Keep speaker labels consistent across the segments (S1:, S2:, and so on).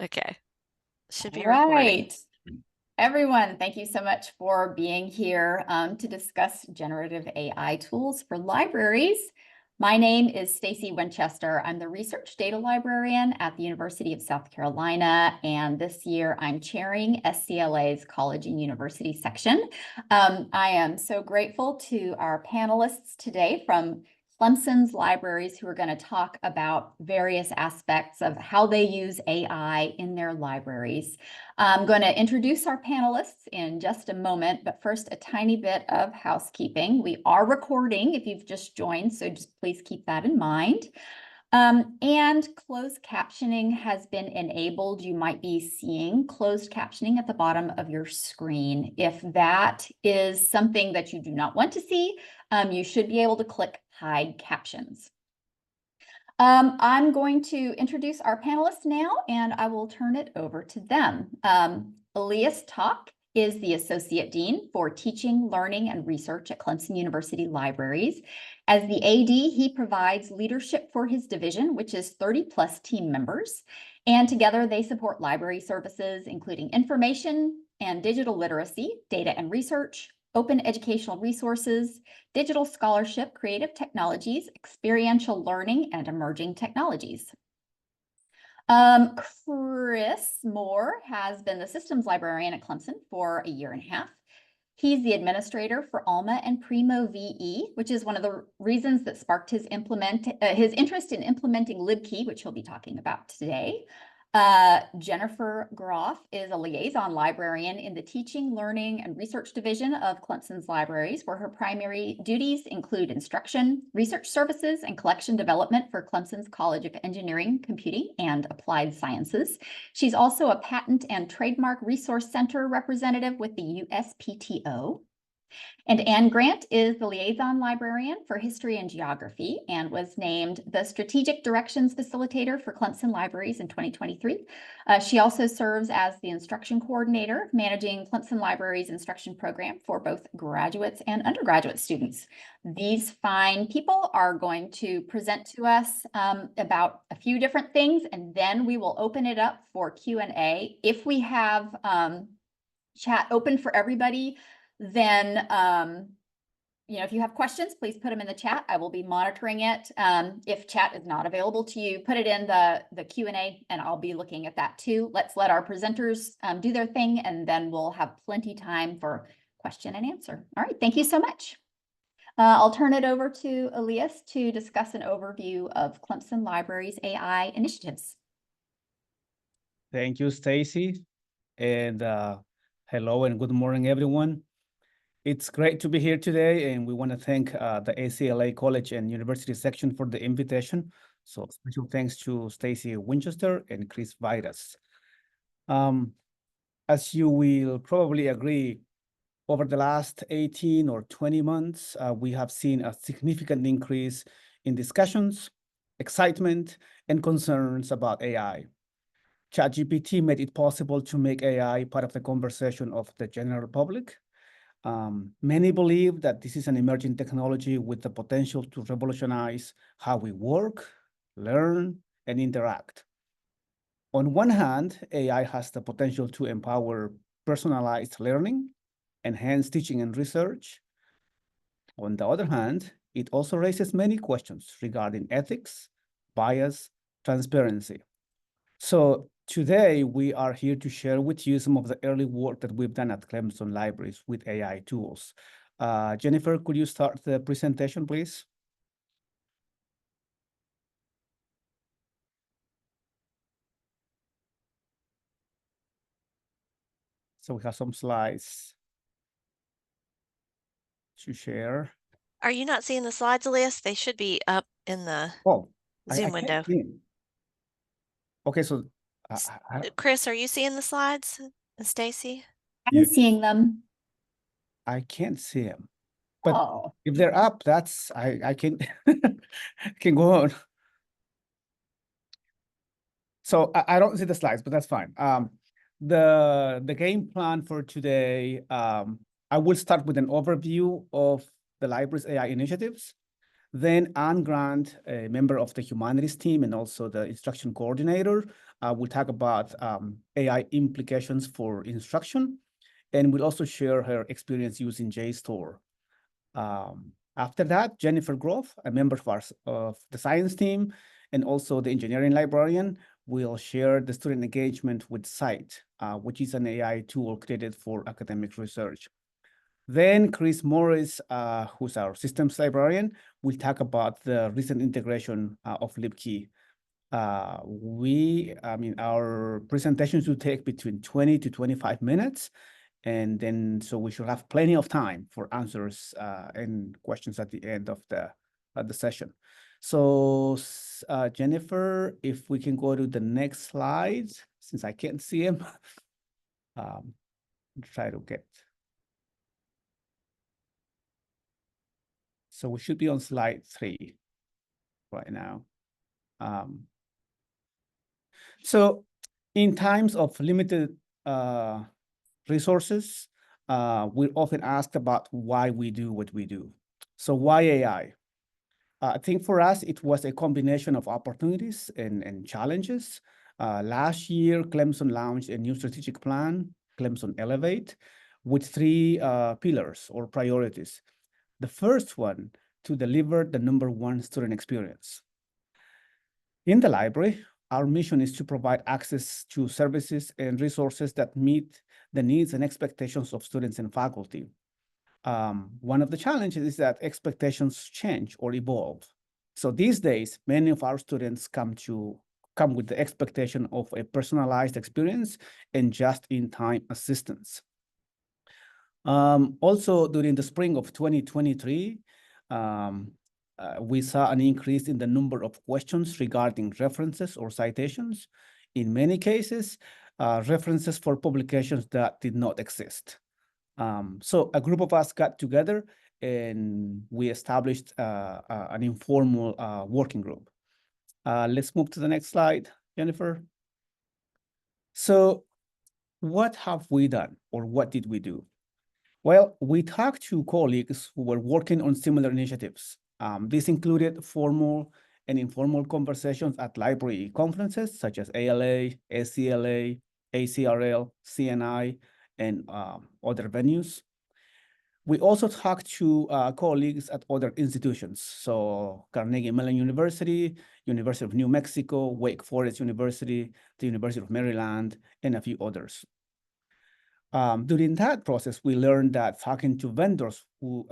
S1: Okay, should be
S2: All
S1: recording.
S2: right. Everyone, thank you so much for being here to discuss generative AI tools for libraries. My name is Stacy Winchester. I'm the Research Data Librarian at the University of South Carolina, and this year I'm chairing SCLA's College and University section. I am so grateful to our panelists today from Clemson's libraries who are going to talk about various aspects of how they use AI in their libraries. I'm going to introduce our panelists in just a moment, but first a tiny bit of housekeeping. We are recording if you've just joined, so just please keep that in mind. And closed captioning has been enabled. You might be seeing closed captioning at the bottom of your screen. If that is something that you do not want to see, you should be able to click Hide Captions. I'm going to introduce our panelists now, and I will turn it over to them. Elias Talk is the Associate Dean for Teaching, Learning, and Research at Clemson University Libraries. As the AD, he provides leadership for his division, which is 30+ team members. And together they support library services, including information and digital literacy, data and research, open educational resources, digital scholarship, creative technologies, experiential learning, and emerging technologies. Chris Moore has been the systems librarian at Clemson for a year and a half. He's the administrator for Alma and Primo VE, which is one of the reasons that sparked his interest in implementing LibKey, which he'll be talking about today. Jennifer Groff is a liaison librarian in the Teaching, Learning, and Research Division of Clemson's libraries, where her primary duties include instruction, research services, and collection development for Clemson's College of Engineering, Computing, and Applied Sciences. She's also a Patent and Trademark Resource Center representative with the USPTO. And Anne Grant is the liaison librarian for history and geography and was named the strategic directions facilitator for Clemson Libraries in 2023. She also serves as the instruction coordinator, managing Clemson Libraries instruction program for both graduates and undergraduate students. These fine people are going to present to us about a few different things, and then we will open it up for Q&A. If we have chat open for everybody, then, if you have questions, please put them in the chat. I will be monitoring it. If chat is not available to you, put it in the Q&A and I'll be looking at that too. Let's let our presenters do their thing, and then we'll have plenty time for question and answer. All right, thank you so much. I'll turn it over to Elias to discuss an overview of Clemson Libraries' AI initiatives.
S3: Thank you, Stacy. And hello and good morning, everyone. It's great to be here today, and we want to thank the SCLA College and University section for the invitation. So special thanks to Stacy Winchester and Chris Vitas. As you will probably agree, over the last 18 or 20 months, we have seen a significant increase in discussions, excitement, and concerns about AI. ChatGPT made it possible to make AI part of the conversation of the general public. Many believe that this is an emerging technology with the potential to revolutionize how we work, learn, and interact. On one hand, AI has the potential to empower personalized learning, enhance teaching and research. On the other hand, it also raises many questions regarding ethics, bias, transparency. So today, we are here to share with you some of the early work that we've done at Clemson Libraries with AI tools. Jennifer, could you start the presentation, please? So we have some slides to share.
S1: Are you not seeing the slides, Elias? They should be up in the Zoom window.
S3: Okay, so
S1: Chris, are you seeing the slides? And Stacy?
S2: I'm seeing them.
S3: I can't see them. But if they're up, that's I can can go on. So I don't see the slides, but that's fine. The game plan for today, I will start with an overview of the library's AI initiatives. Then Anne Grant, a member of the humanities team and also the instruction coordinator, will talk about AI implications for instruction, and will also share her experience using JSTOR. After that, Jennifer Grove, a member of the science team and also the engineering librarian, will share the student engagement with scite, which is an AI tool created for academic research. Then Chris Morris, who's our systems librarian, will talk about the recent integration of LibKey. Our presentations will take between 20 to 25 minutes. And then, so we should have plenty of time for answers and questions at the end of the session. So Jennifer, if we can go to the next slide, since I can't see him, try to get. So we should be on slide 3 right now. So in times of limited resources, we're often asked about why we do what we do. So why AI? I think for us, it was a combination of opportunities and challenges. Last year, Clemson launched a new strategic plan, Clemson Elevate, with 3 pillars or priorities. The first one, to deliver the #1 student experience. In the library, our mission is to provide access to services and resources that meet the needs and expectations of students and faculty. One of the challenges is that expectations change or evolve. So these days, many of our students come with the expectation of a personalized experience and just-in-time assistance. Also, during the spring of 2023, we saw an increase in the number of questions regarding references or citations. In many cases, references for publications that did not exist. So a group of us got together and we established an informal working group. Let's move to the next slide, Jennifer. So what have we done, or what did we do? Well, we talked to colleagues who were working on similar initiatives. This included formal and informal conversations at library conferences such as ALA, SCLA, ACRL, CNI, and other venues. We also talked to colleagues at other institutions, so Carnegie Mellon University, University of New Mexico, Wake Forest University, the University of Maryland, and a few others. During that process, we learned that talking to vendors who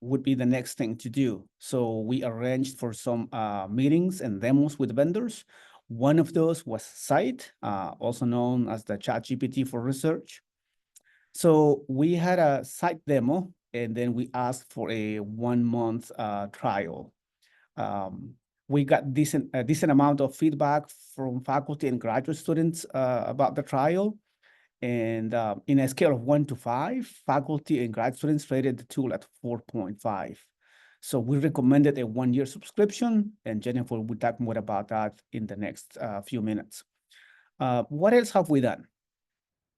S3: would be the next thing to do. So we arranged for some meetings and demos with vendors. One of those was scite, also known as the ChatGPT for research. So we had a scite demo, and then we asked for a 1-month trial. We got a decent amount of feedback from faculty and graduate students about the trial. And in a scale of 1 to 5, faculty and grad students rated the tool at 4.5. So we recommended a 1-year subscription, and Jennifer will talk more about that in the next few minutes. What else have we done?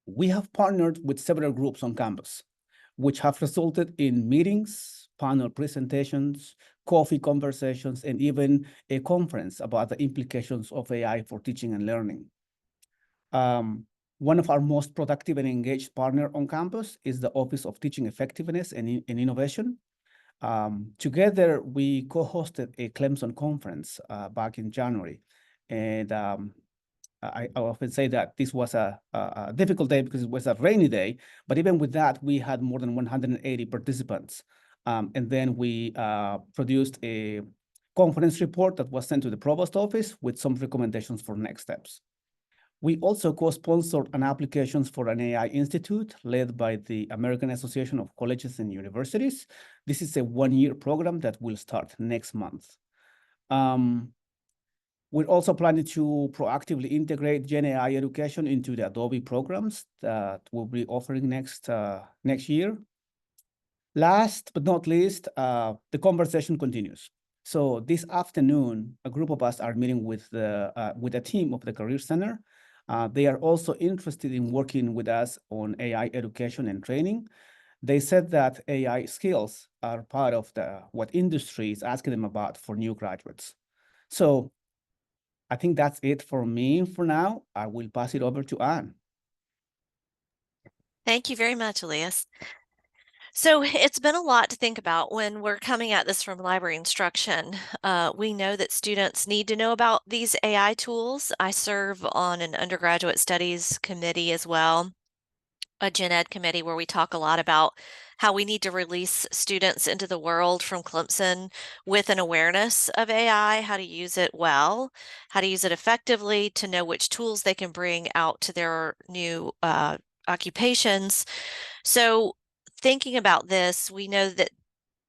S3: We have partnered with several groups on campus, which have resulted in meetings, panel presentations, coffee conversations, and even a conference about the implications of AI for teaching and learning. One of our most productive and engaged partners on campus is the Office of Teaching Effectiveness and Innovation. Together, we co-hosted a Clemson conference back in January. And I often say that this was a difficult day because it was a rainy day, but even with that, we had more than 180 participants. And then we produced a conference report that was sent to the provost office with some recommendations for next steps. We also co-sponsored an application for an AI institute led by the American Association of Colleges and Universities. This is a 1-year program that will start next month. We're also planning to proactively integrate GenAI education into the Adobe programs that we'll be offering next year. Last but not least, the conversation continues. So this afternoon, a group of us are meeting with a team of the Career Center. They are also interested in working with us on AI education and training. They said that AI skills are part of what industry is asking them about for new graduates. So I think that's it for me for now. I will pass it over to Anne.
S1: Thank you very much, Elias. So it's been a lot to think about when we're coming at this from library instruction. We know that students need to know about these AI tools. I serve on an undergraduate studies committee as well, a gen ed committee where we talk a lot about how we need to release students into the world from Clemson with an awareness of AI, how to use it well, how to use it effectively, to know which tools they can bring out to their new occupations. So thinking about this, we know that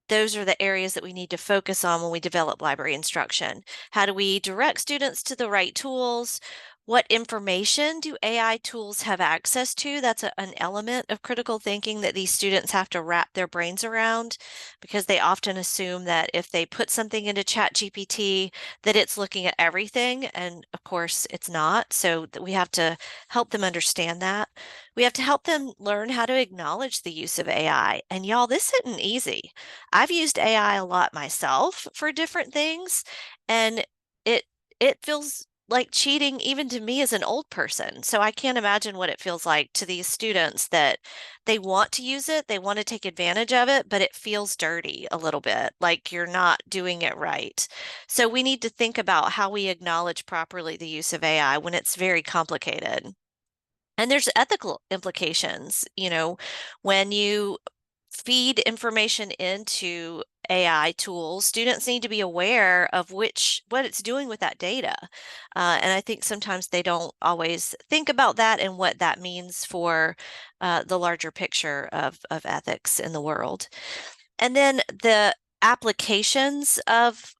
S1: those are the areas that we need to focus on when we develop library instruction. How do we direct students to the right tools? What information do AI tools have access to? That's an element of critical thinking that these students have to wrap their brains around, because they often assume that if they put something into ChatGPT, that it's looking at everything. And of course, it's not. So we have to help them understand that. We have to help them learn how to acknowledge the use of AI. And y'all, this isn't easy. I've used AI a lot myself for different things, and it it feels like cheating even to me as an old person. So I can't imagine what it feels like to these students that they want to use it, they want to take advantage of it, but it feels dirty a little bit, like you're not doing it right. So we need to think about how we acknowledge properly the use of AI when it's very complicated. And there's ethical implications, when you feed information into AI tools, students need to be aware of what it's doing with that data. And I think sometimes they don't always think about that and what that means for the larger picture of ethics in the world. And then the applications of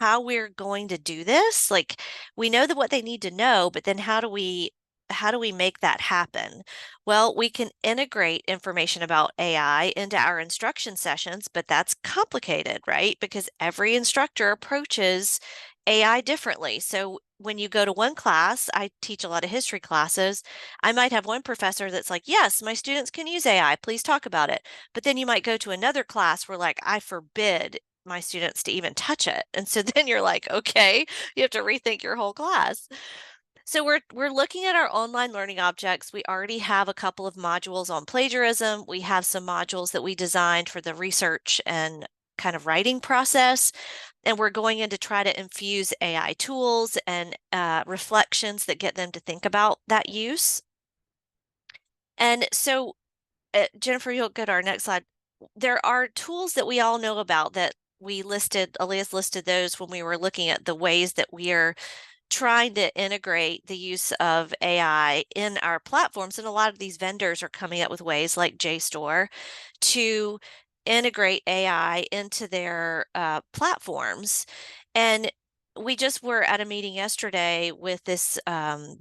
S1: how we're going to do this. Like, we know that what they need to know, but then how do we make that happen? Well, we can integrate information about AI into our instruction sessions, but that's complicated, right? Because every instructor approaches AI differently. So when you go to one class, I teach a lot of history classes, I might have one professor that's like, yes, my students can use AI, please talk about it. But then you might go to another class where, like, I forbid my students to even touch it. And so then you're like, okay, you have to rethink your whole class. So we're looking at our online learning objects. We already have a couple of modules on plagiarism. We have some modules that we designed for the research and kind of writing process. And we're going in to try to infuse AI tools and reflections that get them to think about that use. And so, Jennifer, you'll go to our next slide. There are tools that we all know about that we listed, Elias listed those when we were looking at the ways that we are trying to integrate the use of AI in our platforms. And a lot of these vendors are coming up with ways like JSTOR to integrate AI into their platforms. And we just were at a meeting yesterday with this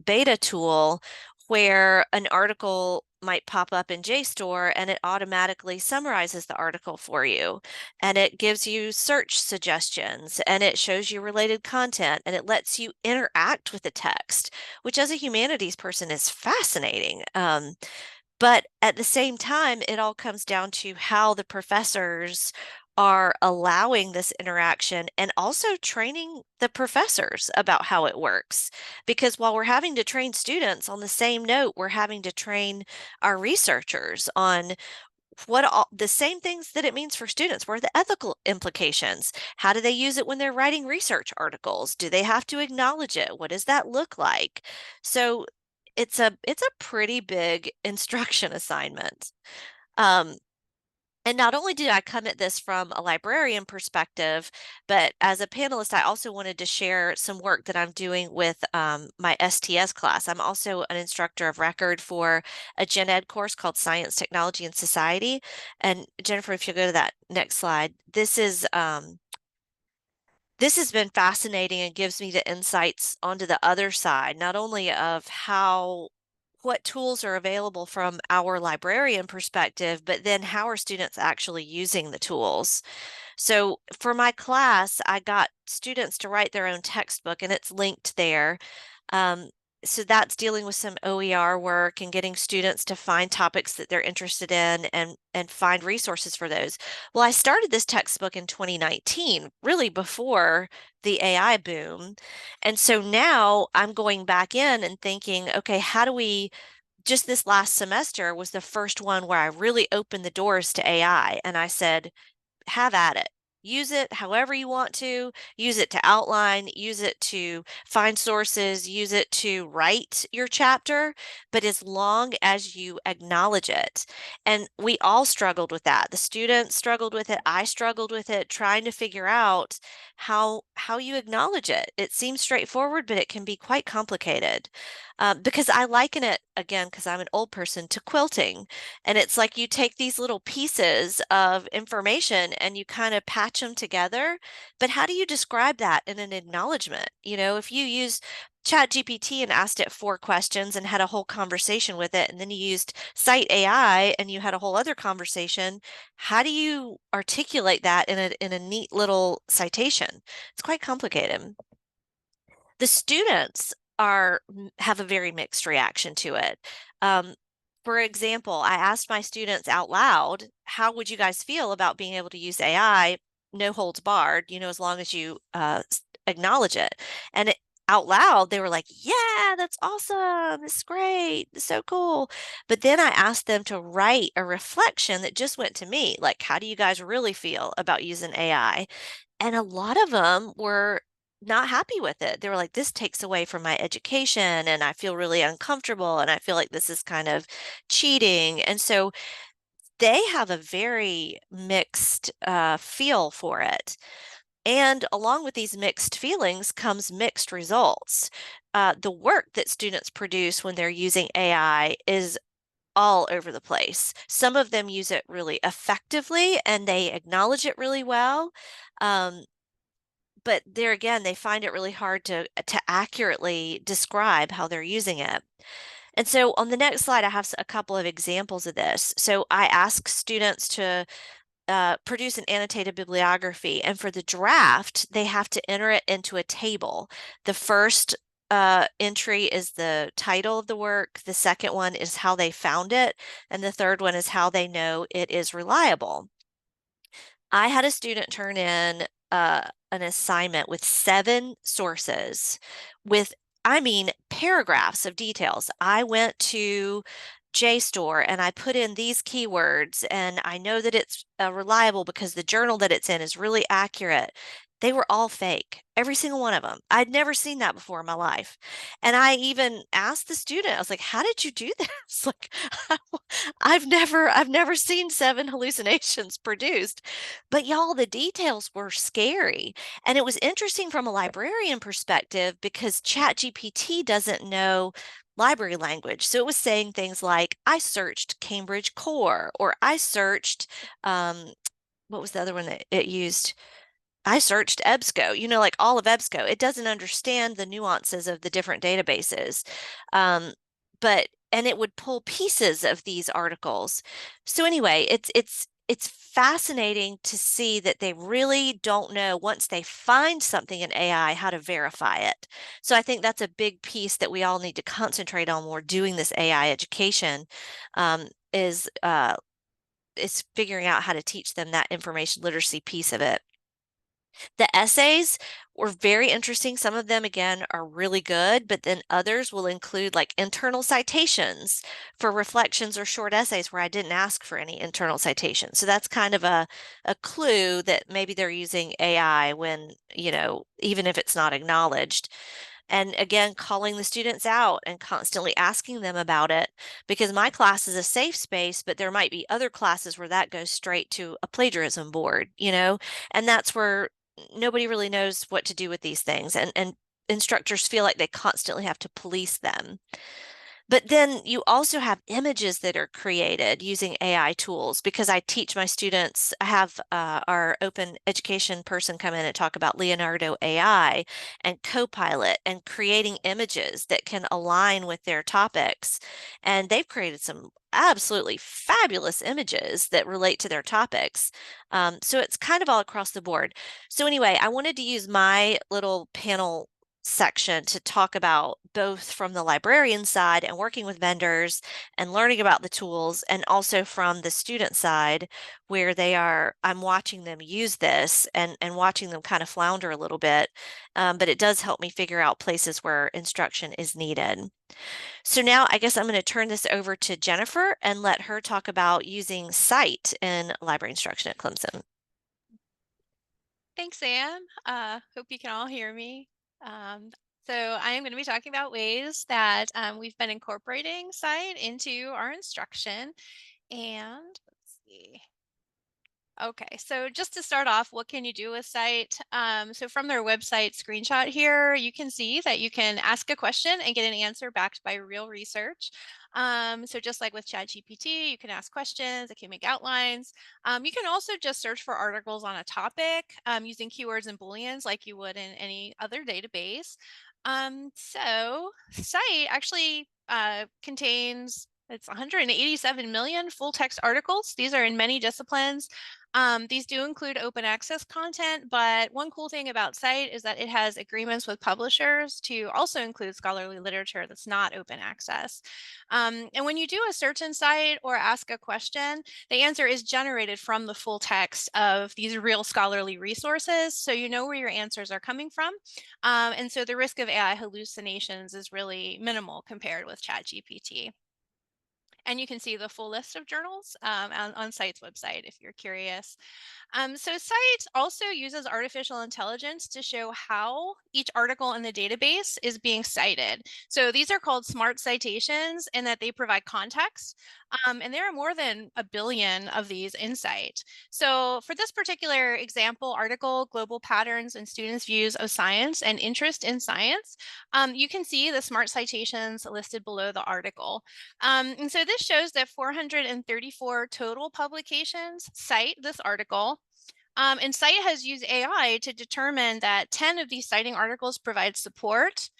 S1: beta tool where an article might pop up in JSTOR and it automatically summarizes the article for you, and it gives you search suggestions, and it shows you related content, and it lets you interact with the text, which as a humanities person is fascinating. But at the same time, it all comes down to how the professors are allowing this interaction and also training the professors about how it works. Because while we're having to train students on the same note, we're having to train our researchers on what all the same things that it means for students. What are the ethical implications? How do they use it when they're writing research articles? Do they have to acknowledge it? What does that look like? So it's a pretty big instruction assignment. And not only did I come at this from a librarian perspective, but as a panelist, I also wanted to share some work that I'm doing with my STS class. I'm also an instructor of record for a gen ed course called Science, Technology, and Society. And Jennifer, if you go to that next slide, this has been fascinating and gives me the insights onto the other side, not only of what tools are available from our librarian perspective, but then how are students actually using the tools. So for my class, I got students to write their own textbook, and it's linked there. so that's dealing with some OER work and getting students to find topics that they're interested in and find resources for those. Well, I started this textbook in 2019, really before the AI boom. And so now I'm going back in and thinking, okay, how do we just this last semester was the first one where I really opened the doors to AI and I said, have at it. Use it however you want to. Use it to outline, use it to find sources, use it to write your chapter, but as long as you acknowledge it. And we all struggled with that. The students struggled with it. I struggled with it, trying to figure out how you acknowledge it. It seems straightforward, but it can be quite complicated. Because I liken it, again, because I'm an old person, to quilting. And it's like you take these little pieces of information and you kind of patch them together. But how do you describe that in an acknowledgement? If you use ChatGPT and asked it 4 questions and had a whole conversation with it, and then you used Scite AI and you had a whole other conversation, how do you articulate that in a neat little citation? It's quite complicated. The students have a very mixed reaction to it. Um, for example, I asked my students out loud, how would you guys feel about being able to use AI, no holds barred, as long as you acknowledge it? And out loud, they were like, yeah, that's awesome. It's great. It's so cool. But then I asked them to write a reflection that just went to me, like, how do you guys really feel about using AI? And a lot of them were not happy with it. They were like, this takes away from my education, and I feel really uncomfortable, and I feel like this is kind of cheating. And so they have a very mixed feel for it. And along with these mixed feelings comes mixed results. The work that students produce when they're using AI is all over the place. Some of them use it really effectively and they acknowledge it really well. Um, but there again, they find it really hard to accurately describe how they're using it. And so on the next slide, I have a couple of examples of this. So I ask students to produce an annotated bibliography, and for the draft, they have to enter it into a table. The first entry is the title of the work. The second one is how they found it. And the third one is how they know it is reliable. I had a student turn in an assignment with 7 sources with, I mean, paragraphs of details. I went to JSTOR and I put in these keywords and I know that it's reliable because the journal that it's in is really accurate. They were all fake, every single one of them. I'd never seen that before in my life. And I even asked the student, I was like, how did you do this? Like, I've never seen 7 hallucinations produced. But y'all, the details were scary. And it was interesting from a librarian perspective because ChatGPT doesn't know library language. So it was saying things like, I searched Cambridge Core, or I searched, what was the other one that it used? I searched EBSCO, like all of EBSCO. It doesn't understand the nuances of the different databases. And it would pull pieces of these articles. So anyway, it's fascinating to see that they really don't know once they find something in AI how to verify it. So I think that's a big piece that we all need to concentrate on when we're doing this AI education, is figuring out how to teach them that information literacy piece of it. The essays were very interesting. Some of them, again, are really good, but then others will include like internal citations for reflections or short essays where I didn't ask for any internal citations. So that's kind of a clue that maybe they're using AI when, even if it's not acknowledged. And again, calling the students out and constantly asking them about it, because my class is a safe space, but there might be other classes where that goes straight to a plagiarism board, and that's where nobody really knows what to do with these things. And instructors feel like they constantly have to police them. But then you also have images that are created using AI tools, because I teach my students, I have our open education person come in and talk about Leonardo AI and Copilot and creating images that can align with their topics. And they've created some absolutely fabulous images that relate to their topics. So it's kind of all across the board. So anyway, I wanted to use my little panel section to talk about both from the librarian side and working with vendors and learning about the tools, and also from the student side where I'm watching them use this and watching them kind of flounder a little bit. But it does help me figure out places where instruction is needed. So now I guess I'm going to turn this over to Jennifer and let her talk about using scite in library instruction at Clemson.
S4: Thanks, Sam. Hope you can all hear me. So I am going to be talking about ways that we've been incorporating scite into our instruction. And let's see. Okay, so just to start off, what can you do with scite? So from their website screenshot here, you can see that you can ask a question and get an answer backed by real research. So just like with ChatGPT, you can ask questions, it can make outlines. You can also just search for articles on a topic using keywords and Booleans like you would in any other database. So scite actually contains, it's 187 million full text articles. These are in many disciplines. These do include open access content, but one cool thing about scite is that it has agreements with publishers to also include scholarly literature that's not open access. And when you do a search in scite or ask a question, the answer is generated from the full text of these real scholarly resources, so you know where your answers are coming from. And so the risk of AI hallucinations is really minimal compared with ChatGPT. And you can see the full list of journals on scite's website if you're curious. So scite also uses artificial intelligence to show how each article in the database is being cited. So these are called smart citations in that they provide context. And there are more than 1 billion of these in scite. So for this particular example article, Global Patterns in Students' Views of Science and Interest in Science, you can see the smart citations listed below the article. And so this shows that 434 total publications cite this article. And scite has used AI to determine that 10 of these citing articles provide support.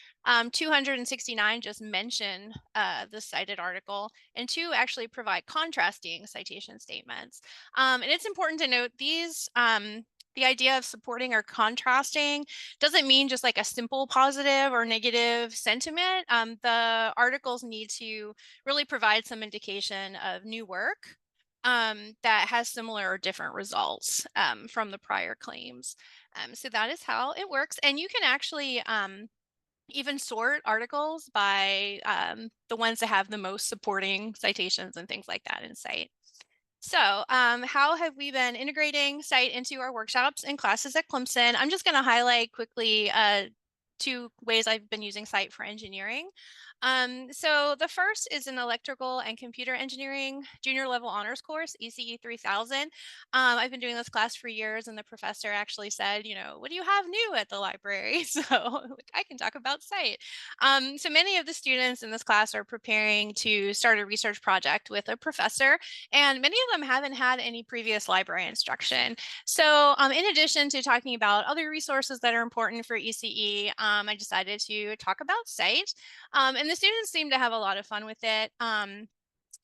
S4: 269 just mention the cited article, and 2 actually provide contrasting citation statements. And it's important to note these, the idea of supporting or contrasting doesn't mean just like a simple positive or negative sentiment. The articles need to really provide some indication of new work that has similar or different results from the prior claims. So that is how it works. And you can actually even sort articles by the ones that have the most supporting citations and things like that in scite. So how have we been integrating scite into our workshops and classes at Clemson? I'm just going to highlight quickly 2 ways I've been using scite for engineering. So the first is an electrical and computer engineering junior level honors course, ECE 3000. I've been doing this class for years, and the professor actually said, you know, what do you have new at the library? So like, I can talk about scite. So many of the students in this class are preparing to start a research project with a professor, and many of them haven't had any previous library instruction. So in addition to talking about other resources that are important for ECE, I decided to talk about scite. And the students seemed to have a lot of fun with it.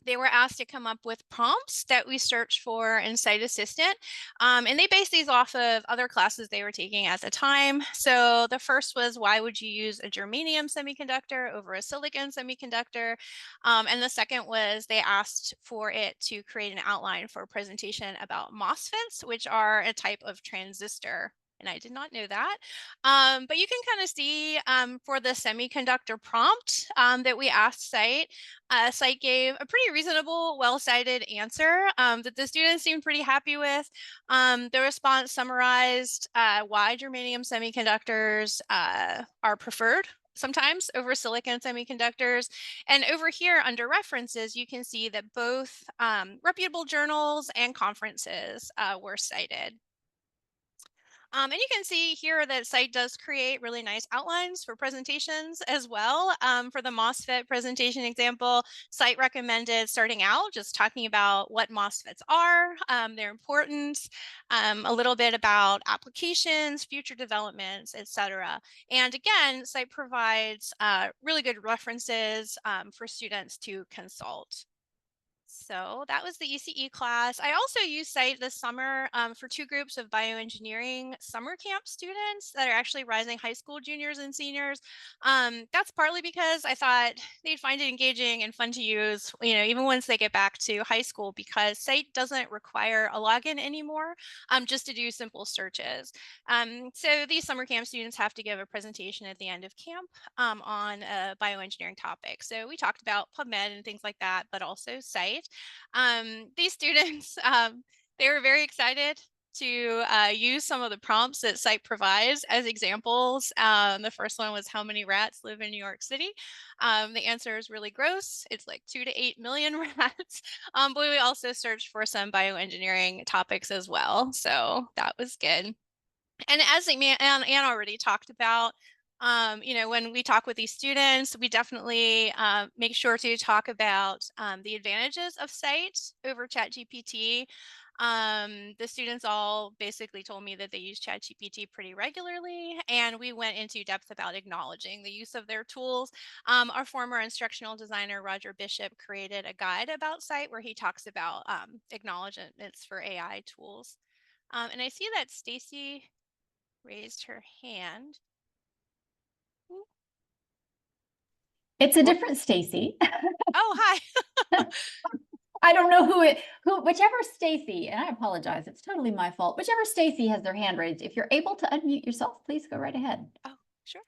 S4: They were asked to come up with prompts that we searched for in Scite Assistant. And they based these off of other classes they were taking at the time. So the first was, why would you use a germanium semiconductor over a silicon semiconductor? And the second was, they asked for it to create an outline for a presentation about MOSFETs, which are a type of transistor. And I did not know that. But you can kind of see for the semiconductor prompt that we asked scite, scite gave a pretty reasonable, well-cited answer that the students seemed pretty happy with. The response summarized why germanium semiconductors are preferred sometimes over silicon semiconductors. And over here under references, you can see that both reputable journals and conferences were cited. And you can see here that scite does create really nice outlines for presentations as well. For the MOSFET presentation example, scite recommended starting out just talking about what MOSFETs are, their importance, a little bit about applications, future developments, etc. And again, scite provides really good references for students to consult. So that was the ECE class. I also used scite this summer for 2 groups of bioengineering summer camp students that are actually rising high school juniors and seniors. That's partly because I thought they'd find it engaging and fun to use, even once they get back to high school, because scite doesn't require a login anymore, just to do simple searches. So these summer camp students have to give a presentation at the end of camp on a bioengineering topic. So we talked about PubMed and things like that, but also scite. These students, they were very excited to use some of the prompts that scite provides as examples. The first one was, how many rats live in New York City? The answer is really gross. It's like 2 to 8 million rats. But we also searched for some bioengineering topics as well. So that was good. And as Anne already talked about, when we talk with these students, we definitely make sure to talk about the advantages of scite over ChatGPT. The students all basically told me that they use ChatGPT pretty regularly, and we went into depth about acknowledging the use of their tools. Our former instructional designer, Roger Bishop, created a guide about scite where he talks about acknowledgements for AI tools. And I see that Stacy raised her hand.
S2: It's a different Stacy.
S4: Oh, hi.
S2: I don't know whichever Stacy, and I apologize, it's totally my fault. Whichever Stacy has their hand raised, if you're able to unmute yourself, please go right ahead.
S4: Oh, sure.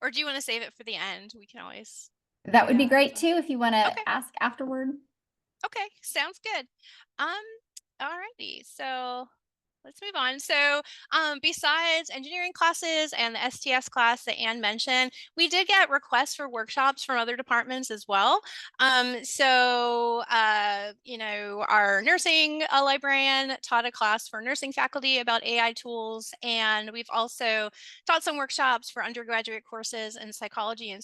S4: Or do you want to save it for the end? We can always.
S2: That would be great too, if you want to
S4: Okay.
S2: ask afterward.
S4: Okay, sounds good. Alrighty, so let's move on. So besides engineering classes and the STS class that Anne mentioned, we did get requests for workshops from other departments as well. Our nursing librarian taught a class for nursing faculty about AI tools, and we've also taught some workshops for undergraduate courses in psychology and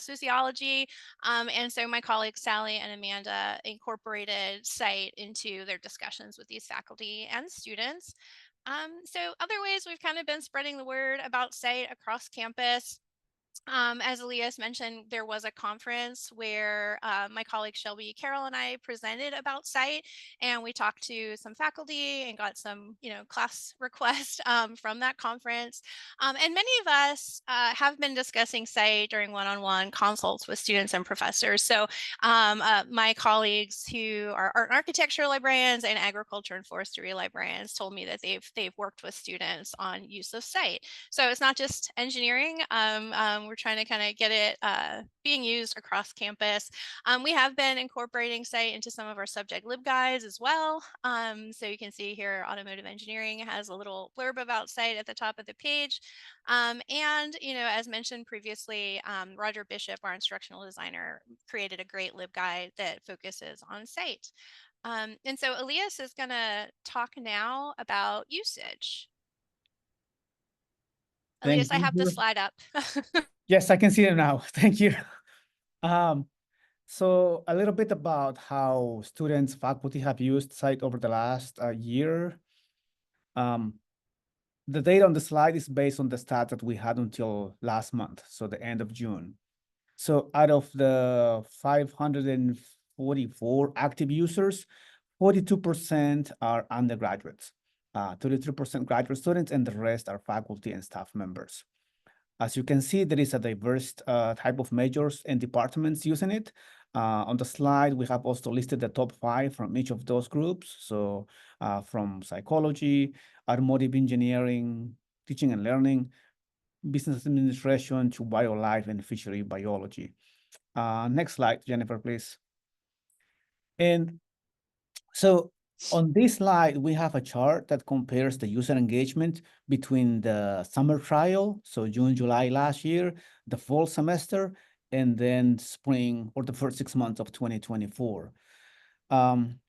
S4: sociology. And so my colleagues Sally and Amanda incorporated scite into their discussions with these faculty and students. So other ways we've kind of been spreading the word about scite across campus. As Elias mentioned, there was a conference where my colleague Shelby Carroll and I presented about scite, and we talked to some faculty and got some, class requests from that conference. And many of us have been discussing scite during one-on-one consults with students and professors. So my colleagues who are art and architecture librarians and agriculture and forestry librarians told me that they've worked with students on use of scite. So it's not just engineering. We're trying to kind of get it being used across campus. We have been incorporating scite into some of our subject LibGuides as well. So you can see here, automotive engineering has a little blurb about scite at the top of the page. As mentioned previously, Roger Bishop, our instructional designer, created a great LibGuide that focuses on scite. And so Elias is going to talk now about usage. Elias, I have the slide up.
S3: Yes, I can see it now. Thank you. So a little bit about how students, faculty have used scite over the last year. The data on the slide is based on the stats that we had until last month, so the end of June. So out of the 544 active users, 42% are undergraduates, 33% graduate students, and the rest are faculty and staff members. As you can see, there is a diverse type of majors and departments using it. On the slide, we have also listed the top 5 from each of those groups. So from psychology, automotive engineering, teaching and learning, business administration to biolife and fishery biology. Next slide, Jennifer, please. And so on this slide, we have a chart that compares the user engagement between the summer trial, so June, July last year, the fall semester, and then spring or the first 6 months of 2024.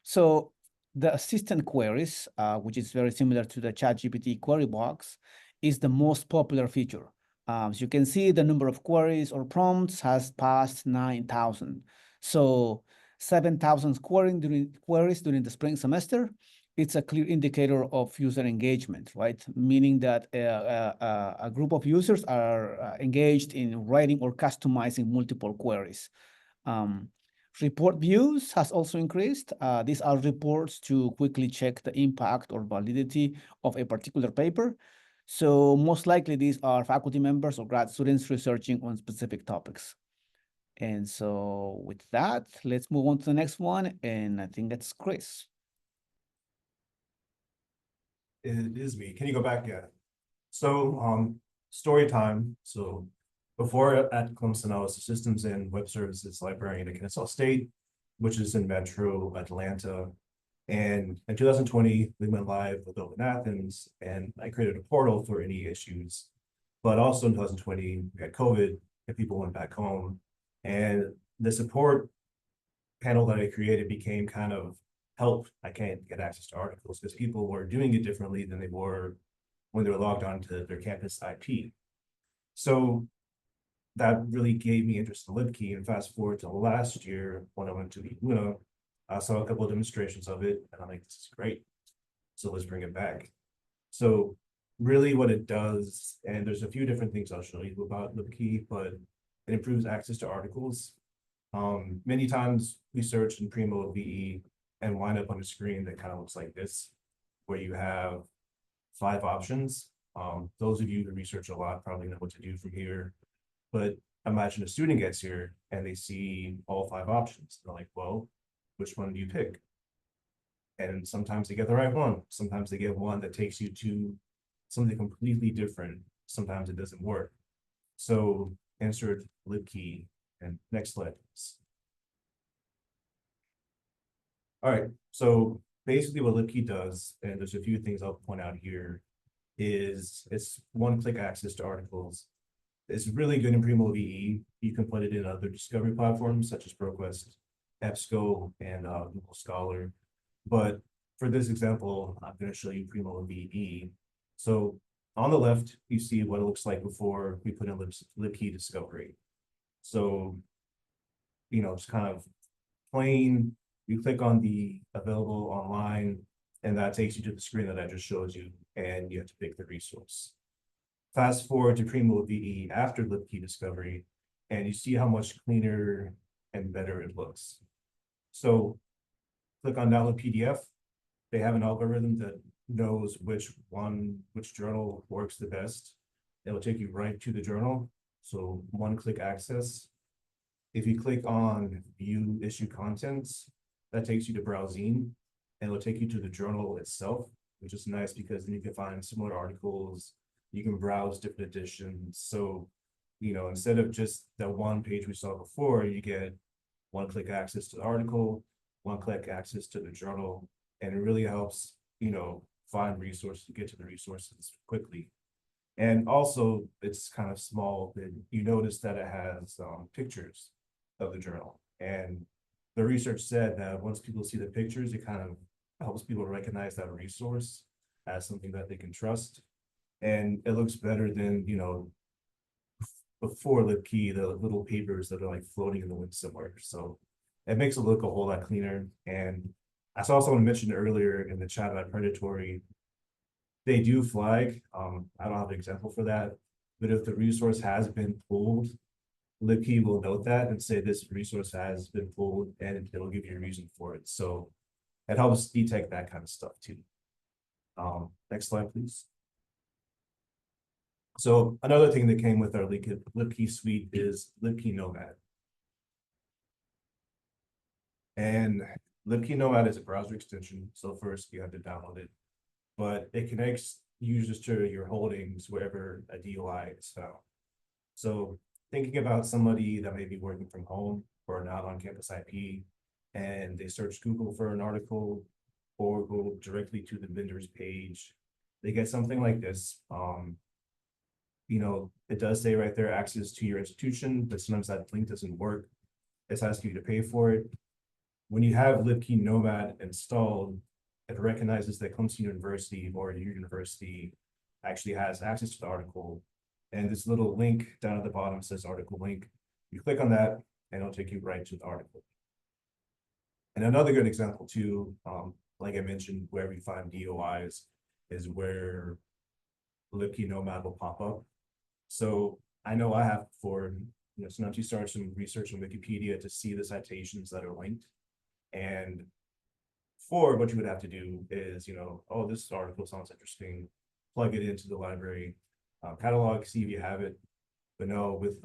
S3: So the assistant queries, which is very similar to the ChatGPT query box, is the most popular feature. As you can see, the number of queries or prompts has passed 9,000. So 7,000 queries during the spring semester. It's a clear indicator of user engagement, right? Meaning that a group of users are engaged in writing or customizing multiple queries. Report views has also increased. These are reports to quickly check the impact or validity of a particular paper. So most likely these are faculty members or grad students researching on specific topics. And so with that, let's move on to the next one. And I think that's Chris.
S5: It is me. Can you go back? Yeah. So story time. So before at Clemson, I was a systems and web services librarian at Kennesaw State, which is in Metro Atlanta. And in 2020, we went live with Open Athens, and I created a portal for any issues. But also in 2020, we had COVID, and people went back home. And the support panel that I created became kind of help. I can't get access to articles because people were doing it differently than they were when they were logged on to their campus IP. So that really gave me interest in LibKey. And fast forward to last year when I went to the Luna, I saw a couple of demonstrations of it, and I'm like, this is great. So let's bring it back. So really what it does, and there's a few different things I'll show you about LibKey, but it improves access to articles. Many times we search in Primo VE and wind up on a screen that kind of looks like this, where you have 5 options. Those of you who research a lot probably know what to do from here, but imagine a student gets here and they see all 5 options. They're like, well, which one do you pick? And sometimes they get the right one. Sometimes they get one that takes you to something completely different. Sometimes it doesn't work. So insert LibKey and next slide. All right, so basically what LibKey does, and there's a few things I'll point out here, is it's one-click access to articles. It's really good in Primo VE. You can put it in other discovery platforms such as ProQuest, EBSCO, and Google Scholar. But for this example, I'm going to show you Primo VE. So on the left, you see what it looks like before we put in LibKey discovery. So, you know, it's kind of plain. You click on the available online, and that takes you to the screen that I just showed you, and you have to pick the resource. Fast forward to Primo VE after LibKey discovery, and you see how much cleaner and better it looks. So click on download PDF. They have an algorithm that knows which journal works the best. It'll take you right to the journal. So one-click access. If you click on view issue contents, that takes you to Browsing, and it'll take you to the journal itself, which is nice because then you can find similar articles. You can browse different editions. So, you know, instead of just that one page we saw before, you get one-click access to the article, one-click access to the journal, and it really helps, you know, find resources, get to the resources quickly. And also, it's kind of small, but you notice that it has pictures of the journal. And the research said that once people see the pictures, it kind of helps people recognize that resource as something that they can trust. And it looks better than, you know, before LibKey, the little papers that are like floating in the wind somewhere. So it makes it look a whole lot cleaner. And I saw someone mention earlier in the chat about predatory. They do flag. I don't have an example for that, but if the resource has been pulled, LibKey will note that and say this resource has been pulled, and it'll give you a reason for it. So it helps detect that kind of stuff too. Next slide, please. So another thing that came with our LibKey suite is LibKey Nomad. And LibKey Nomad is a browser extension. So first you have to download it, but it connects users to your holdings wherever a DOI is found. So thinking about somebody that may be working from home or not on campus IP, and they search Google for an article or go directly to the vendor's page, they get something like this. You know, it does say right there, access to your institution, but sometimes that link doesn't work. It's asking you to pay for it. When you have LibKey Nomad installed, it recognizes that Clemson University or your university actually has access to the article. And this little link down at the bottom says article link. You click on that and it'll take you right to the article. And another good example too, like I mentioned, where we find DOIs is where LibKey Nomad will pop up. So I know I have before, sometimes you start some research on Wikipedia to see the citations that are linked. And what you would have to do is, oh, this article sounds interesting, plug it into the library catalog, see if you have it. But no, with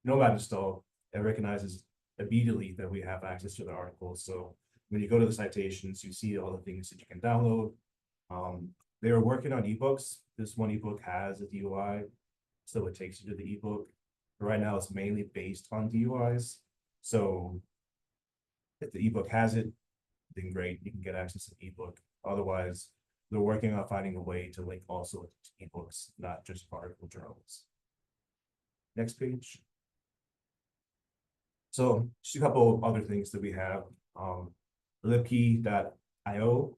S5: Nomad install, it recognizes immediately that we have access to the article. So when you go to the citations, you see all the things that you can download. They were working on ebooks. This one ebook has a DOI, so it takes you to the ebook. But right now, it's mainly based on DOIs. So if the ebook has it, then great, you can get access to the ebook. Otherwise, they're working on finding a way to link also to ebooks, not just article journals. Next page. So just a couple of other things that we have. LibKey.io.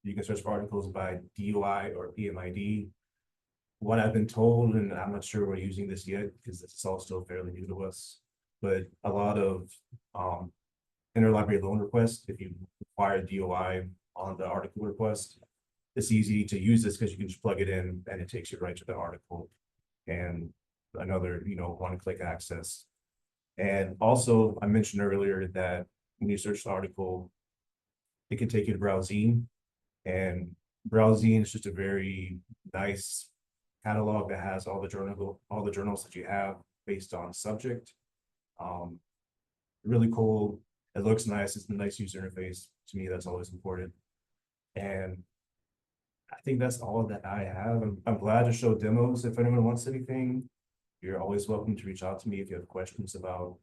S5: You can search for articles by DOI or PMID. What I've been told, and I'm not sure we're using this yet because it's all still fairly new to us, but a lot of interlibrary loan requests, if you require DOI on the article request, it's easy to use this because you can just plug it in and it takes you right to the article. And another, one-click access. And also, I mentioned earlier that when you search the article, it can take you to Browsine. And Browsine is just a very nice catalog that has all the journals that you have based on subject. Really cool. It looks nice. It's a nice user interface. To me, that's always important. And I think that's all that I have. I'm glad to show demos if anyone wants anything. You're always welcome to reach out to me if you have questions about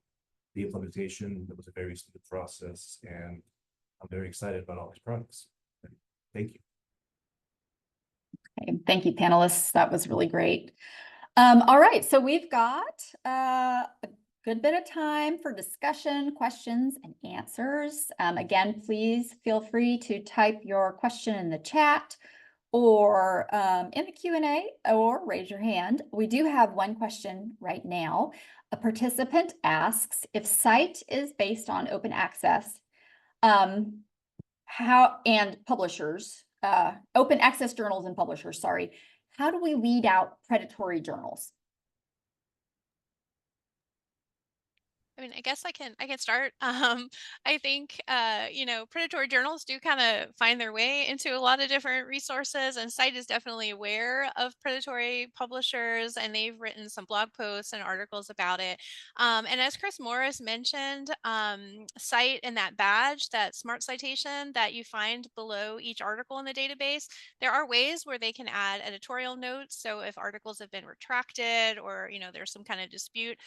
S5: the implementation. It was a very smooth process, and I'm very excited about all these products. Thank you.
S2: Okay, thank you, panelists. That was really great. All right, so we've got a good bit of time for discussion, questions, and answers. Again, please feel free to type your question in the chat or in the Q&A, or raise your hand. We do have one question right now. A participant asks, if scite is based on open access, how and publishers, open access journals and publishers, sorry, how do we weed out predatory journals?
S4: I mean, I guess I can start. I think predatory journals do kind of find their way into a lot of different resources, and scite is definitely aware of predatory publishers, and they've written some blog posts and articles about it. And as Chris Morris mentioned, scite and that badge, that smart citation that you find below each article in the database, there are ways where they can add editorial notes. So if articles have been retracted or there's some kind of dispute,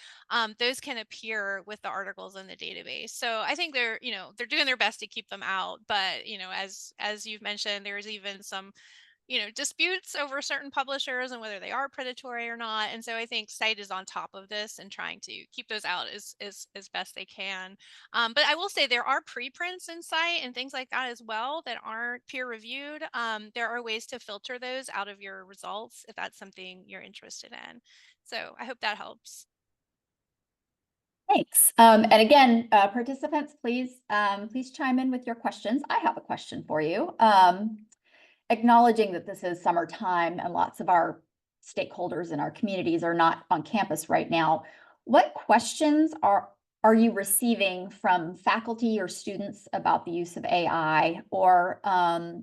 S4: those can appear with the articles in the database. So I think they're doing their best to keep them out. But as you've mentioned, there's even some disputes over certain publishers and whether they are predatory or not. And so I think scite is on top of this and trying to keep those out as best they can. But I will say there are preprints in scite and things like that as well that aren't peer reviewed. There are ways to filter those out of your results if that's something you're interested in. So I hope that helps.
S2: Thanks. And again, participants, please chime in with your questions. I have a question for you. Acknowledging that this is summertime and lots of our stakeholders in our communities are not on campus right now, what questions are you receiving from faculty or students about the use of AI? Or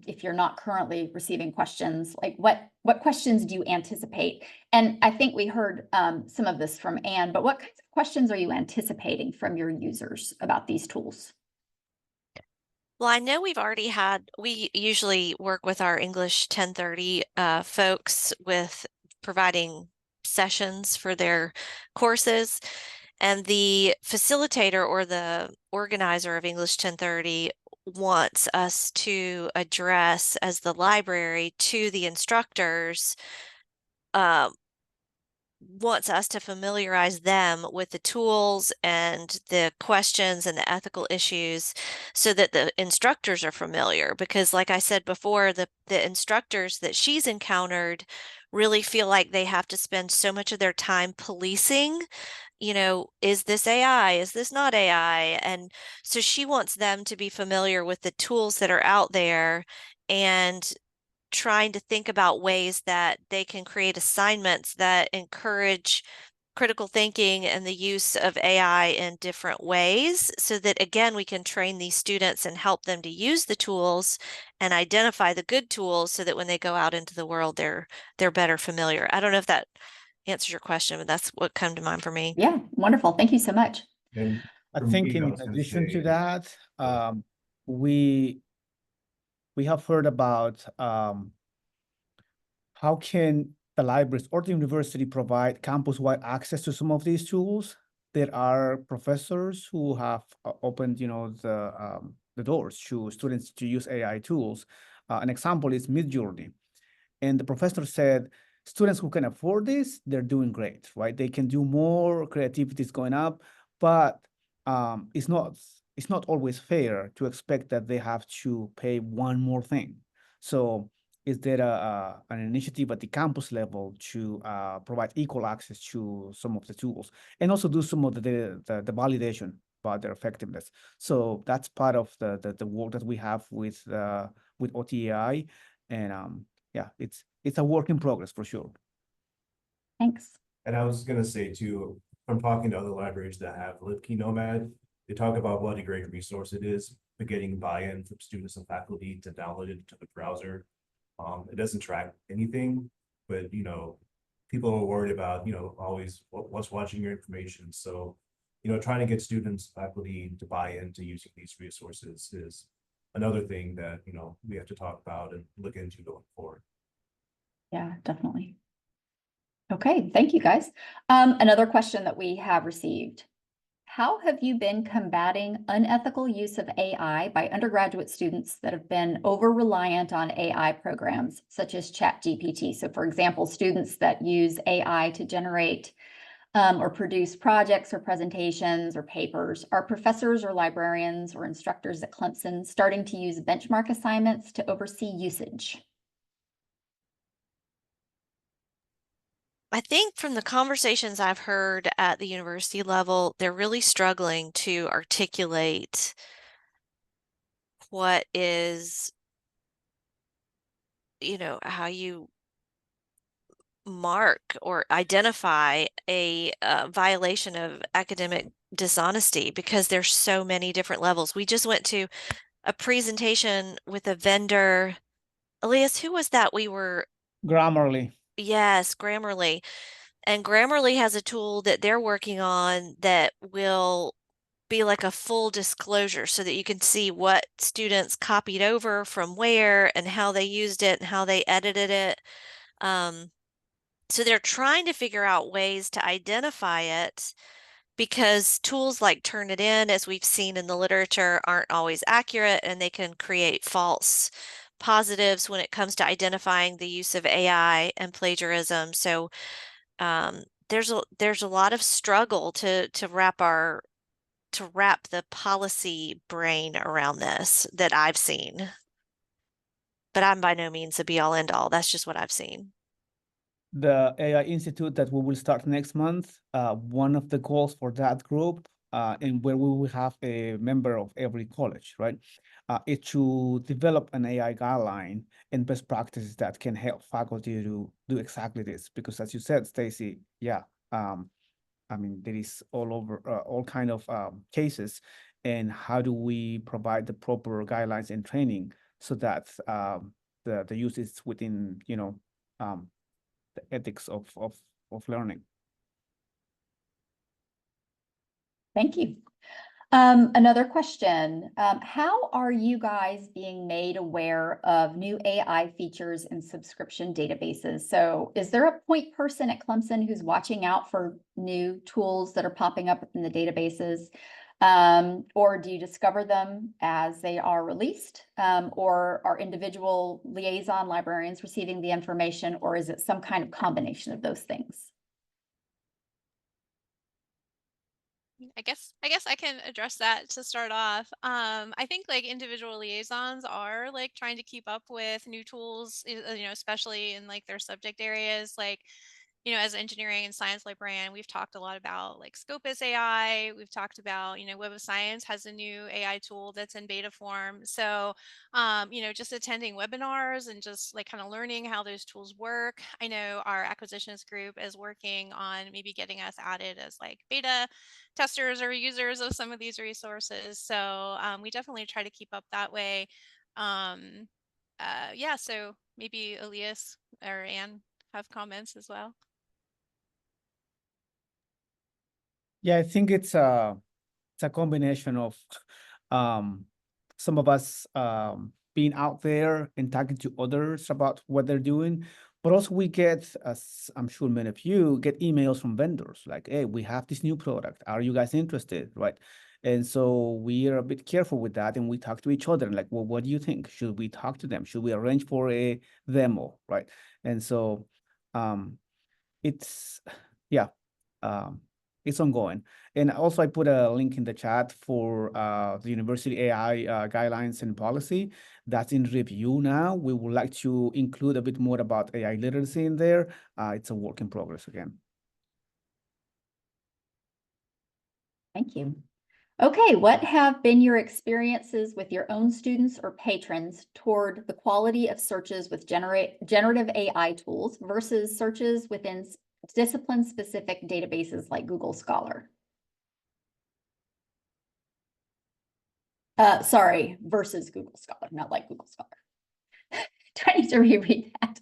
S2: if you're not currently receiving questions, like what questions do you anticipate? And I think we heard some of this from Anne, but what kinds of questions are you anticipating from your users about these tools?
S1: Well, I know we usually work with our English 1030 folks with providing sessions for their courses. And the facilitator or the organizer of English 1030 wants us to address as the library to the instructors, wants us to familiarize them with the tools and the questions and the ethical issues so that the instructors are familiar. Because like I said before, the instructors that she's encountered really feel like they have to spend so much of their time policing, is this AI? Is this not AI? And so she wants them to be familiar with the tools that are out there and trying to think about ways that they can create assignments that encourage critical thinking and the use of AI in different ways so that, again, we can train these students and help them to use the tools and identify the good tools so that when they go out into the world, they're better familiar. I don't know if that answers your question, but that's what come to mind for me.
S2: Yeah, wonderful. Thank you so much.
S5: And
S3: I
S5: for
S3: think
S5: me, I
S3: in
S5: was gonna
S3: addition to
S5: say,
S3: that,
S5: uh,
S3: we have heard about how can the libraries or the university provide campus-wide access to some of these tools? There are professors who have opened, the doors to students to use AI tools. An example is Midjourney. And the professor said, students who can afford this, they're doing great, right? They can do more, creativity is going up, but it's not always fair to expect that they have to pay one more thing. So is there an initiative at the campus level to provide equal access to some of the tools and also do some of the validation about their effectiveness? So that's part of the work that we have with OTAI, and yeah, it's a work in progress for sure.
S2: Thanks.
S5: and I was gonna say too, from talking to other libraries that have LibKey Nomad, they talk about what a great resource it is for getting buy-in from students and faculty to download it to the browser. It doesn't track anything, but people are worried about, always what's watching your information. So, trying to get students, faculty to buy into using these resources is another thing that, we have to talk about and look into going forward.
S2: Yeah, definitely. Okay, thank you guys. Another question that we have received. How have you been combating unethical use of AI by undergraduate students that have been over-reliant on AI programs such as ChatGPT? So for example, students that use AI to generate or produce projects or presentations or papers. Are professors or librarians or instructors at Clemson starting to use benchmark assignments to oversee usage?
S1: I think from the conversations I've heard at the university level, they're really struggling to articulate what is, how you mark or identify a violation of academic dishonesty because there's so many different levels. We just went to a presentation with a vendor. Elias, who was that?
S3: Grammarly.
S1: Yes, Grammarly. And Grammarly has a tool that they're working on that will be like a full disclosure so that you can see what students copied over from where and how they used it and how they edited it. So they're trying to figure out ways to identify it because tools like Turnitin, as we've seen in the literature, aren't always accurate and they can create false positives when it comes to identifying the use of AI and plagiarism. So there's a lot of struggle to wrap the policy brain around this that I've seen. But I'm by no means a be all end all. That's just what I've seen.
S3: The AI Institute that we will start next month, one of the goals for that group, and where we will have a member of every college, right, is to develop an AI guideline and best practices that can help faculty to do exactly this. Because as you said, Stacy, yeah, I mean, there is all over all kind of cases, and how do we provide the proper guidelines and training so that the use is within, the ethics of learning.
S2: Thank you. Another question. How are you guys being made aware of new AI features in subscription databases? So is there a point person at Clemson who's watching out for new tools that are popping up in the databases? Or do you discover them as they are released? Or are individual liaison librarians receiving the information, or is it some kind of combination of those things?
S4: I guess I can address that to start off. I think like individual liaisons are like trying to keep up with new tools, especially in like their subject areas. Like you know, as engineering and science librarian, we've talked a lot about like Scopus AI. We've talked about, you know, Web of Science has a new AI tool that's in beta form. So, you know, just attending webinars and just like kind of learning how those tools work. I know our acquisitions group is working on maybe getting us added as like beta testers or users of some of these resources. So we definitely try to keep up that way. Um, yeah, so maybe Elias or Anne have comments as well.
S3: Yeah, I think it's a combination of some of us being out there and talking to others about what they're doing, but also we get, as I'm sure many of you get, emails from vendors like, "Hey, we have this new product. Are you guys interested?" Right? And so we are a bit careful with that, and we talk to each other like, "Well, what do you think? Should we talk to them? Should we arrange for a demo?" Right? And so it's yeah. Um, it's ongoing. And also I put a link in the chat for the university AI guidelines and policy that's in review now. We would like to include a bit more about AI literacy in there. It's a work in progress again.
S2: Thank you. Okay, what have been your experiences with your own students or patrons toward the quality of searches with generative AI tools versus searches within discipline-specific databases like Google Scholar? Sorry, versus Google Scholar, not like Google Scholar. Do I need to reread that?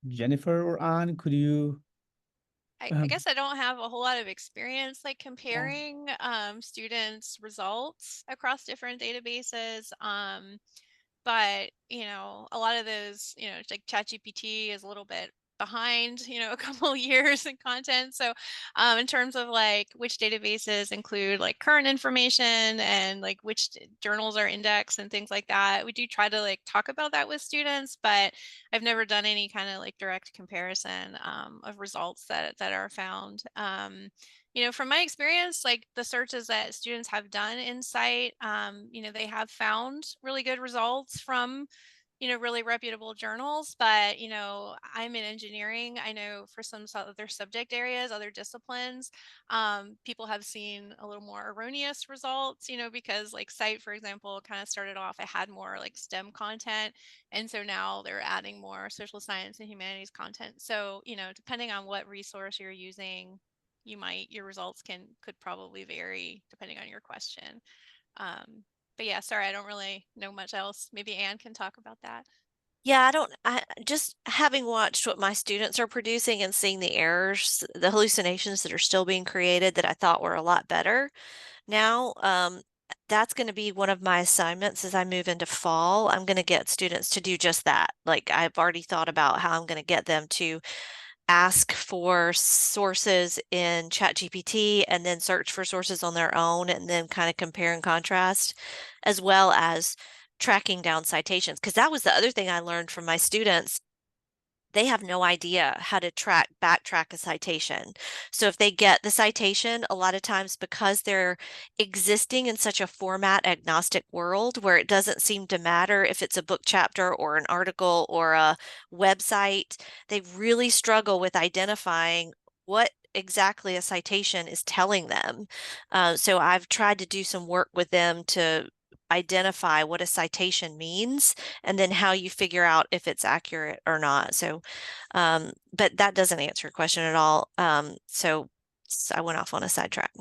S3: Jennifer or Anne, could you?
S4: I guess I don't have a whole lot of experience like comparing students' results across different databases. But you know, a lot of those, you know, like ChatGPT is a little bit behind, you know, a couple years in content. So in terms of like which databases include like current information and like which journals are indexed and things like that, we do try to like talk about that with students, but I've never done any kind of like direct comparison of results that are found. You know, from my experience, like the searches that students have done in Scite, you know, they have found really good results from, you know, really reputable journals. But, you know, I'm in engineering. I know for some other subject areas, other disciplines, people have seen a little more erroneous results, you know, because like Scite, for example, kind of started off, it had more like STEM content. And so now they're adding more social science and humanities content. So, you know, depending on what resource you're using, your results could probably vary depending on your question. But yeah, sorry, I don't really know much else. Maybe Anne can talk about that.
S1: Yeah, I just having watched what my students are producing and seeing the errors, the hallucinations that are still being created that I thought were a lot better. Now, that's going to be one of my assignments as I move into fall. I'm going to get students to do just that. Like I've already thought about how I'm going to get them to ask for sources in ChatGPT and then search for sources on their own and then kind of compare and contrast, as well as tracking down citations. Because that was the other thing I learned from my students. They have no idea how to backtrack a citation. So if they get the citation, a lot of times because they're existing in such a format agnostic world where it doesn't seem to matter if it's a book chapter or an article or a website, they really struggle with identifying what exactly a citation is telling them. So I've tried to do some work with them to identify what a citation means and then how you figure out if it's accurate or not. So, but that doesn't answer your question at all. So I went off on a sidetrack.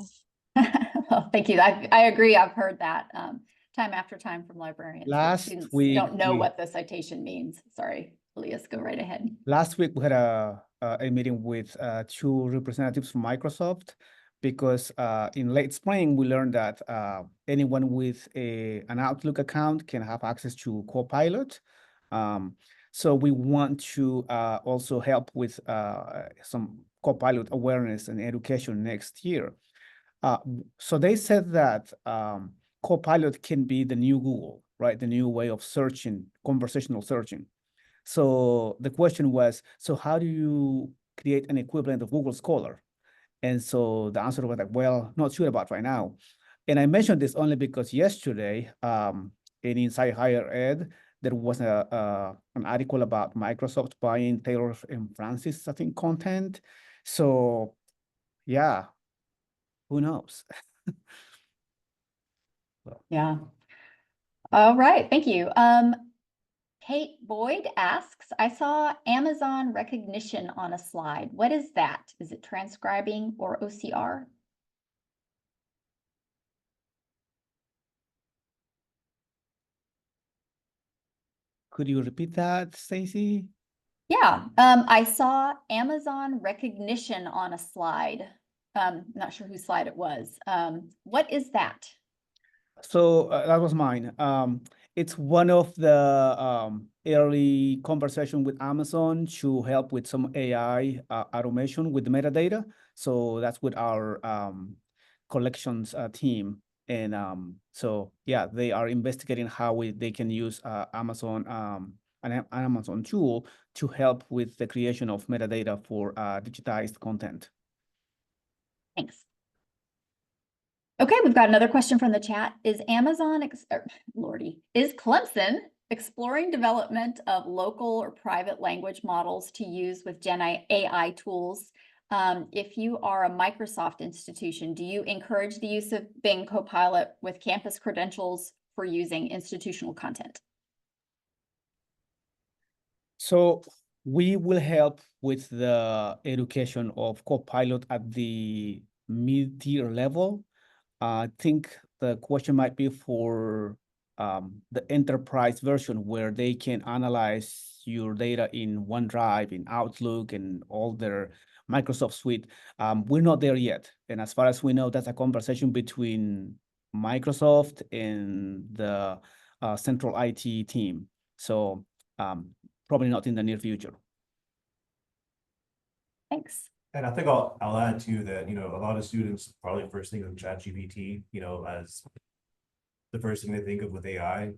S2: Well, thank you. I agree. I've heard that time after time from librarians.
S3: Last
S2: Students
S3: week,
S2: don't know what the citation means. Sorry, Elias, go right ahead.
S3: Last week, we had a meeting with two representatives from Microsoft because in late spring, we learned that anyone with an Outlook account can have access to Copilot. So we want to also help with some Copilot awareness and education next year. So they said that Copilot can be the new Google, right? The new way of searching, conversational searching. So the question was, so how do you create an equivalent of Google Scholar? And so the answer was like, well, not sure about right now. And I mentioned this only because yesterday, in Inside Higher Ed, there was an article about Microsoft buying Taylor and Francis, I think, content. So yeah, who knows?
S2: Yeah. All right, thank you. Kate Boyd asks, I saw Amazon recognition on a slide. What is that? Is it transcribing or OCR?
S3: Could you repeat that, Stacy?
S2: Yeah, I saw Amazon recognition on a slide. Not sure whose slide it was. What is that?
S3: So that was mine. It's one of the early conversation with Amazon to help with some AI automation with metadata. So that's with our collections team. And so, yeah, they are investigating how they can use Amazon, an Amazon tool to help with the creation of metadata for digitized content.
S2: Thanks. Okay, we've got another question from the chat. Is is Clemson exploring development of local or private language models to use with GenAI tools? If you are a Microsoft institution, do you encourage the use of Bing Copilot with campus credentials for using institutional content?
S3: So we will help with the education of Copilot at the mid-tier level. I think the question might be for the enterprise version where they can analyze your data in OneDrive, in Outlook, and all their Microsoft suite. We're not there yet. And as far as we know, that's a conversation between Microsoft and the central IT team. So probably not in the near future.
S2: Thanks.
S5: And I think I'll add too that, you know, a lot of students probably first think of ChatGPT, you know, as the first thing they think of with AI.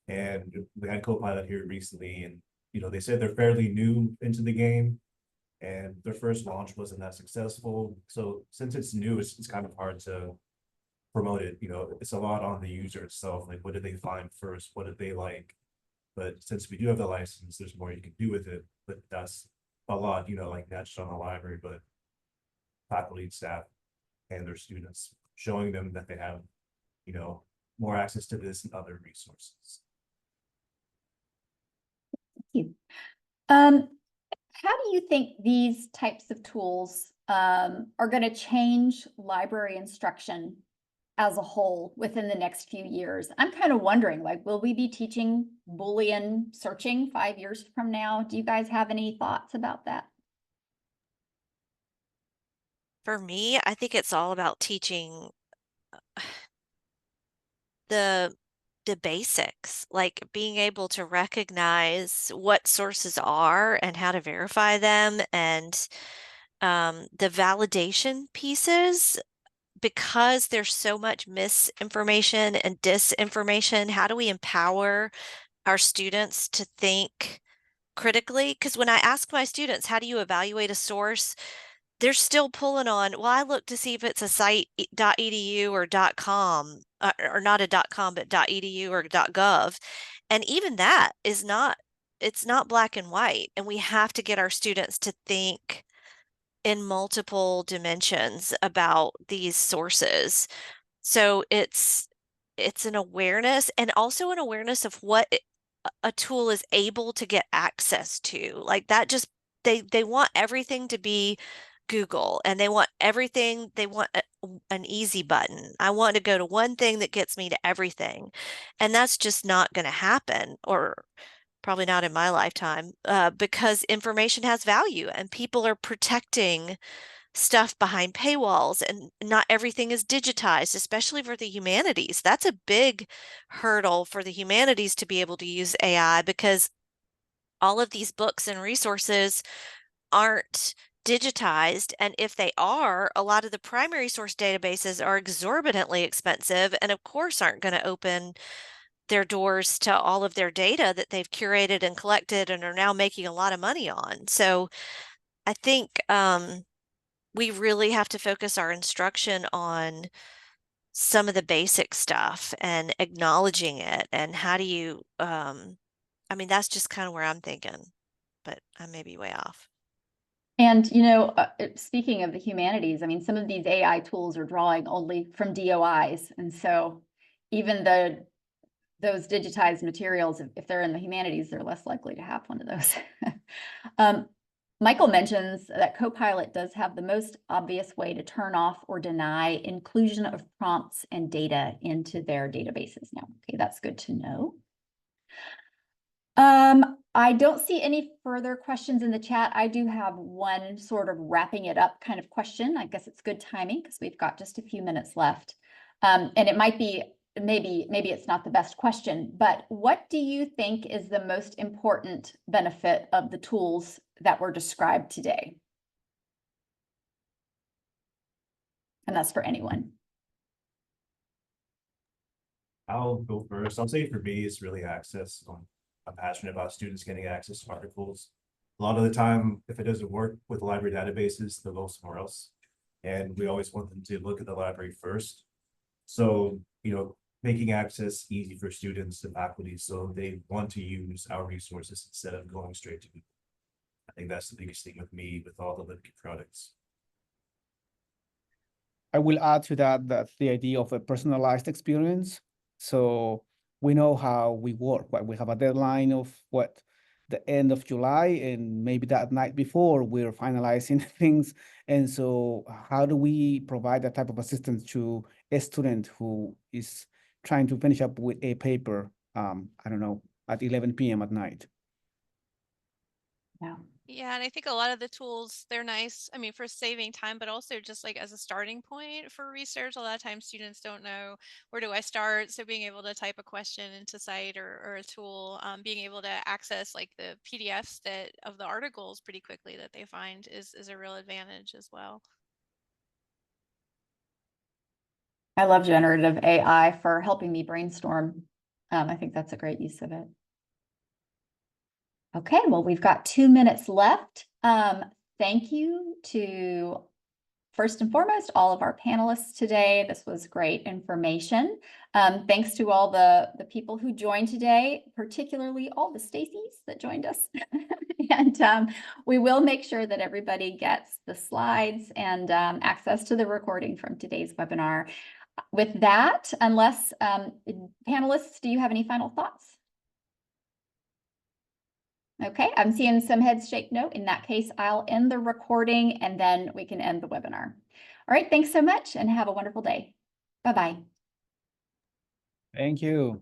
S5: And we had Copilot here recently, and you know, they said they're fairly new into the game, and their first launch wasn't that successful. So since it's new, it's kind of hard to promote it. You know, it's a lot on the user itself. Like, what did they find first? What did they like? But since we do have the license, there's more you can do with it. But that's a lot, you know, like that's on the library, but faculty, staff, and their students, showing them that they have, you know, more access to this and other resources.
S2: Thank you. How do you think these types of tools are going to change library instruction as a whole within the next few years? I'm kind of wondering, like, will we be teaching Boolean searching 5 years from now? Do you guys have any thoughts about that?
S1: For me, I think it's all about teaching the basics, like being able to recognize what sources are and how to verify them, and the validation pieces, because there's so much misinformation and disinformation. How do we empower our students to think critically? Because when I ask my students, how do you evaluate a source? They're still pulling on, well, I look to see if it's a scite.edu or .com, or not a .com, but .edu or .gov. And even that is not, it's not black and white. And we have to get our students to think in multiple dimensions about these sources. So it's an awareness, and also an awareness of what a tool is able to get access to. Like that, just they want everything to be Google, and they want everything, they want an easy button. I want to go to one thing that gets me to everything. And that's just not going to happen, or probably not in my lifetime, because information has value and people are protecting stuff behind paywalls, and not everything is digitized, especially for the humanities. That's a big hurdle for the humanities to be able to use AI, because all of these books and resources aren't digitized. And if they are, a lot of the primary source databases are exorbitantly expensive, and of course aren't going to open their doors to all of their data that they've curated and collected and are now making a lot of money on. So I think we really have to focus our instruction on some of the basic stuff and acknowledging it, and how do you, I mean, that's just kind of where I'm thinking, but I may be way off.
S2: And, speaking of the humanities, I mean, some of these AI tools are drawing only from DOIs. And so even those digitized materials, if they're in the humanities, they're less likely to have one of those. Michael mentions that Copilot does have the most obvious way to turn off or deny inclusion of prompts and data into their databases now. Okay, that's good to know. I don't see any further questions in the chat. I do have one sort of wrapping it up kind of question. I guess it's good timing because we've got just a few minutes left. And it might be, maybe it's not the best question, but what do you think is the most important benefit of the tools that were described today? And that's for anyone.
S5: I'll go first. I'll say for me, it's really access. I'm passionate about students getting access to articles. A lot of the time, if it doesn't work with library databases, they'll go somewhere else. And we always want them to look at the library first. So, making access easy for students and faculty so they want to use our resources instead of going straight to Google. I think that's the biggest thing with me with all the LibKey products.
S3: I will add to that the idea of a personalized experience. So we know how we work, right? We have a deadline of the end of July, and maybe that night before we're finalizing things. And so how do we provide that type of assistance to a student who is trying to finish up with a paper, I don't know, at 11 p.m. at night?
S2: Yeah.
S4: Yeah, and I think a lot of the tools, they're nice, I mean, for saving time, but also just like as a starting point for research. A lot of times students don't know, where do I start? So being able to type a question into Scite or a tool, being able to access like the PDFs of the articles pretty quickly that they find is a real advantage as well.
S2: I love generative AI for helping me brainstorm. I think that's a great use of it. Okay, well, we've got 2 minutes left. Thank you to, first and foremost, all of our panelists today. This was great information. Thanks to all the people who joined today, particularly all the Stacys that joined us. And we will make sure that everybody gets the slides and access to the recording from today's webinar. With that, unless panelists, do you have any final thoughts? Okay, I'm seeing some heads shake no. In that case, I'll end the recording and then we can end the webinar. All right, thanks so much and have a wonderful day. Bye-bye.
S3: Thank you.